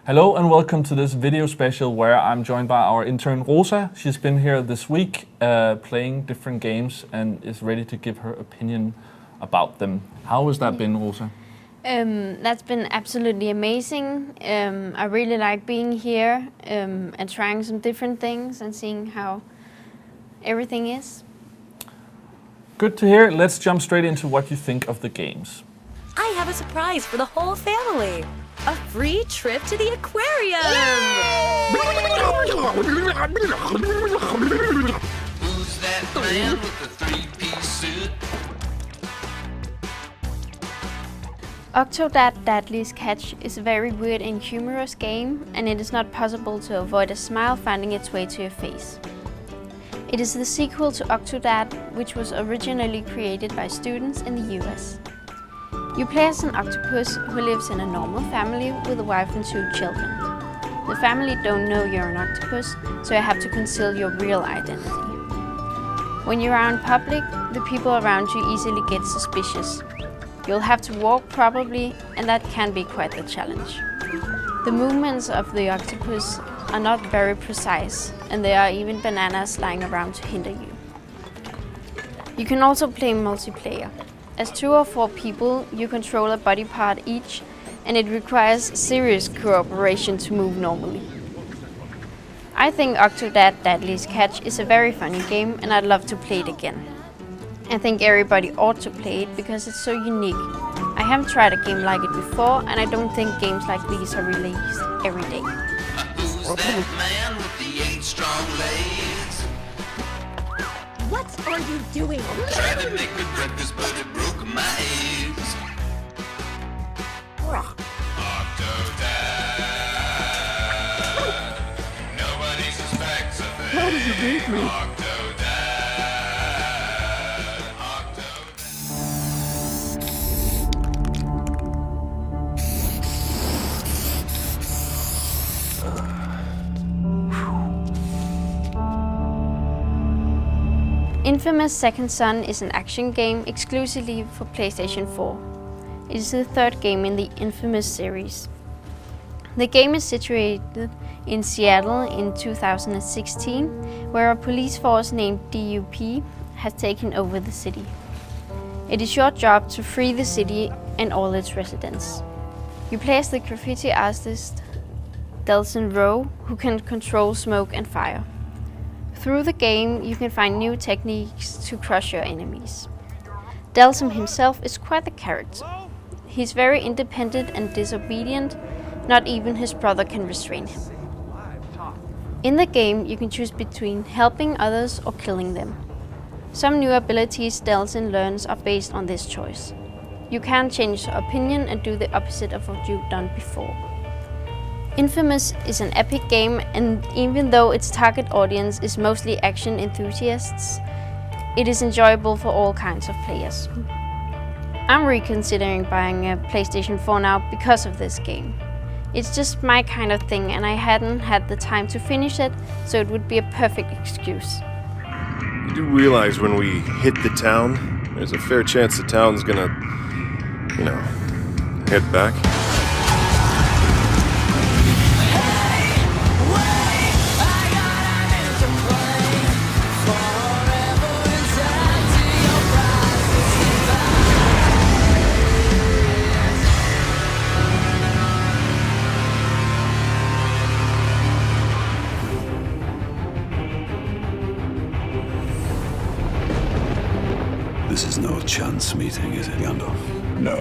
Hello and welcome to this video special where I'm joined by our intern Rosa. She's been here this week playing different games and is ready to give her opinion about them. How has that been, Rosa? That's been absolutely amazing. I really like being here and trying some different things and seeing how everything is. Good to hear. Let's jump straight into what you think of the games. I have a surprise for the whole family. A free trip to the aquarium! Who's that man with the three-piece suit? Octodad, Dadliest Catch is a very weird and humorous game, and it is not possible to avoid a smile finding its way to your face. It is the sequel to Octodad, which was originally created by students in the US. You play as an octopus who lives in a normal family with a wife and 2 children. The family don't know you're an octopus, so you have to conceal your real identity. When you're out in public, the people around you easily get suspicious. You'll have to walk probably, and that can be quite the challenge. The movements of the octopus are not very precise, and there are even bananas lying around to hinder you. You can also play multiplayer. As 2 or 4 people, you control a body part each, and it requires serious cooperation to move normally. I think Octodad Dadliest Catch is a very funny game, and I'd love to play it again. I think everybody ought to play it because it's so unique. I haven't tried a game like it before, and I don't think games like these are released every day. Who's that man with the 8 strong legs? What are you doing? Tried to make me breakfast, but it broke my eggs. Octodad. Nobody suspects a thing. How did you beat me? Infamous Second Son is an action game exclusively for PlayStation 4. It is the 3rd game in the Infamous series. The game is situated in Seattle in 2016, where a police force named DUP has taken over the city. It is your job to free the city and all its residents. You play as the graffiti artist Delson Rowe, who can control smoke and fire. Through the game, you can find new techniques to crush your enemies. Delson himself is quite the character. He's very independent and disobedient, not even his brother can restrain him. In the game, you can choose between helping others or killing them. Some new abilities Delson learns are based on this choice. You can change your opinion and do the opposite of what you've done before. Infamous is an epic game, and even though its target audience is mostly action enthusiasts, it is enjoyable for all kinds of players. I'm reconsidering buying a PlayStation 4 now because of this game. It's just my kind of thing, and I hadn't had the time to finish it, so it would be a perfect excuse. You do realize when we hit the town, there's a fair chance the town's gonna, head back? This is no chance meeting, is it, Gandalf? No,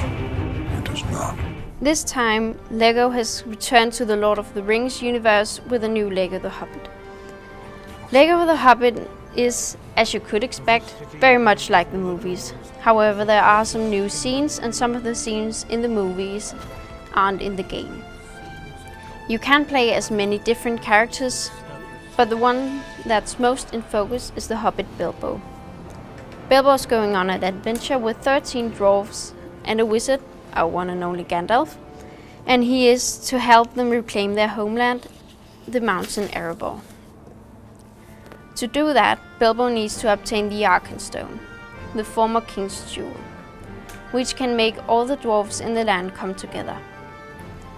it is not. This time, LEGO has returned to the Lord of the Rings universe with a new LEGO the Hobbit. LEGO the Hobbit is, as you could expect, very much like the movies. However, there are some new scenes, and some of the scenes in the movies aren't in the game. You can play as many different characters, but the one that's most in focus is the Hobbit Bilbo. Bilbo's going on an adventure with 13 dwarves and a wizard, our one and only Gandalf, and he is to help them reclaim their homeland, the mountain Erebor. To do that, Bilbo needs to obtain the Arkenstone, the former king's jewel, which can make all the dwarves in the land come together.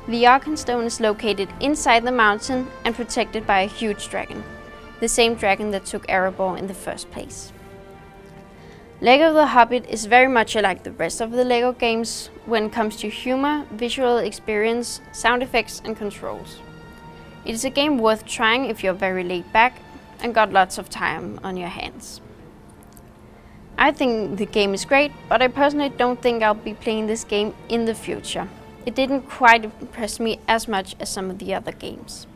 The Arkenstone is located inside the mountain and protected by a huge dragon, the same dragon that took Erebor in the first place. Lego The Hobbit is very much like the rest of the Lego games when it comes to humor, visual experience, sound effects and controls. It is a game worth trying if you're very laid back and got lots of time on your hands. I think the game is great, but I personally don't think I'll be playing this game in the future. It didn't quite impress me as much as some of the other games.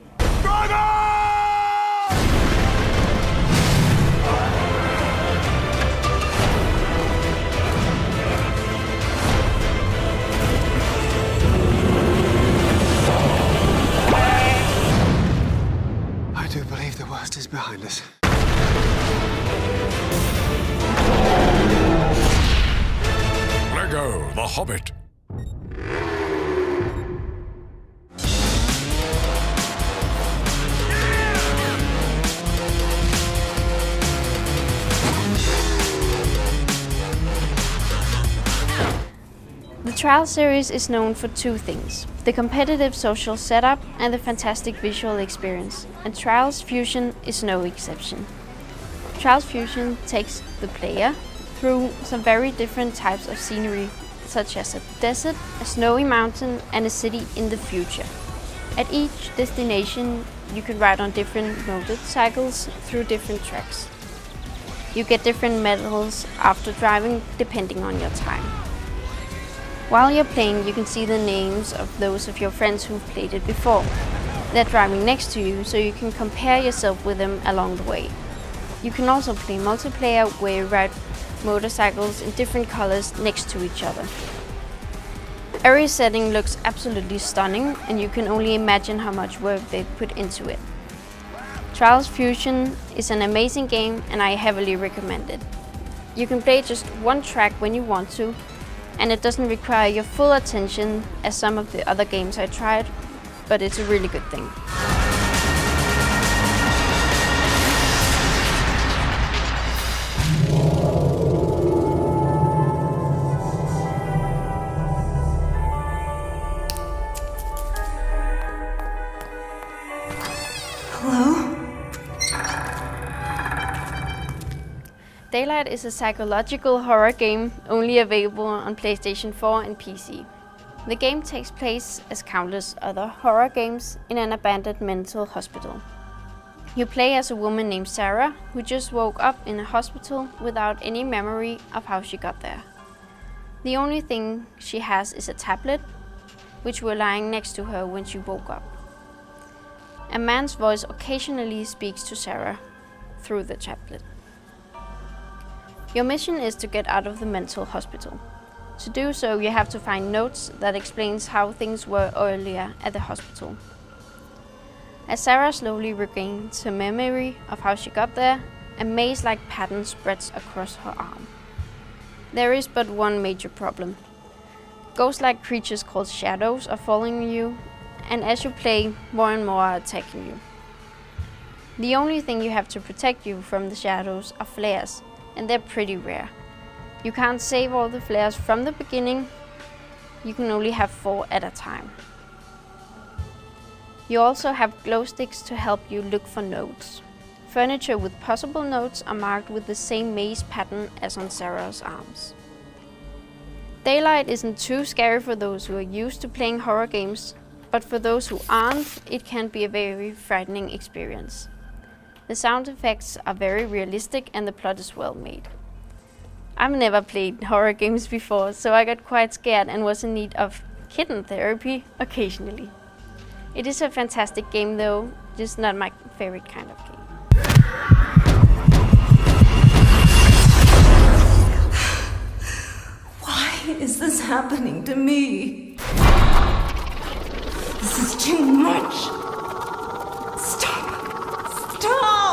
I do believe the worst is behind us. Lego The Hobbit. The Trials series is known for two things: the competitive social setup and the fantastic visual experience, and Trials Fusion is no exception. Trials Fusion takes the player through some very different types of scenery, such as a desert, a snowy mountain and a city in the future. At each destination you can ride on different motorcycles through different tracks. You get different medals after driving depending on your time. While you're playing, you can see the names of those of your friends who've played it before. They're driving next to you, so you can compare yourself with them along the way. You can also play multiplayer, where you ride motorcycles in different colors next to each other. Every setting looks absolutely stunning, and you can only imagine how much work they've put into it. Trials Fusion is an amazing game, and I heavily recommend it. You can play just one track when you want to, and it doesn't require your full attention as some of the other games I tried, but it's a really good thing. Daylight is a psychological horror game only available on PlayStation 4 and PC. The game takes place, as countless other horror games, in an abandoned mental hospital. You play as a woman named Sarah, who just woke up in a hospital without any memory of how she got there. The only thing she has is a tablet, which were lying next to her when she woke up. A man's voice occasionally speaks to Sarah through the tablet. Your mission is to get out of the mental hospital. To do so, you have to find notes that explains how things were earlier at the hospital. As Sarah slowly regains her memory of how she got there, a maze-like pattern spreads across her arm. There is but one major problem. Ghost-like creatures called shadows are following you, and as you play, more and more are attacking you. The only thing you have to protect you from the shadows are flares, and they're pretty rare. You can't save all the flares from the beginning. You can only have 4 at a time. You also have glow sticks to help you look for notes. Furniture with possible notes are marked with the same maze pattern as on Sarah's arms. Daylight isn't too scary for those who are used to playing horror games, but for those who aren't, it can be a very frightening experience. The sound effects are very realistic and the plot is well made. I've never played horror games before, so I got quite scared and was in need of kitten therapy occasionally. It is a fantastic game though, just not my favorite kind of game. Why is this happening to me? This is too much. Stop! Stop!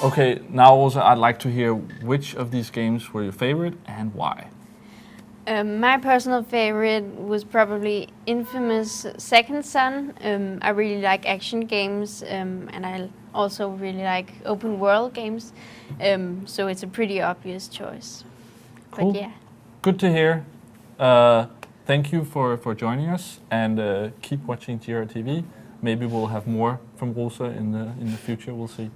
Okay, now also I'd like to hear which of these games were your favorite and why. My personal favorite was probably Infamous Second Son. I really like action games, and I also really like open world games. So it's a pretty obvious choice. Cool. But yeah. Good to hear. Thank you for joining us, and keep watching GRTV. Maybe we'll have more from Rosa in the future. We'll see.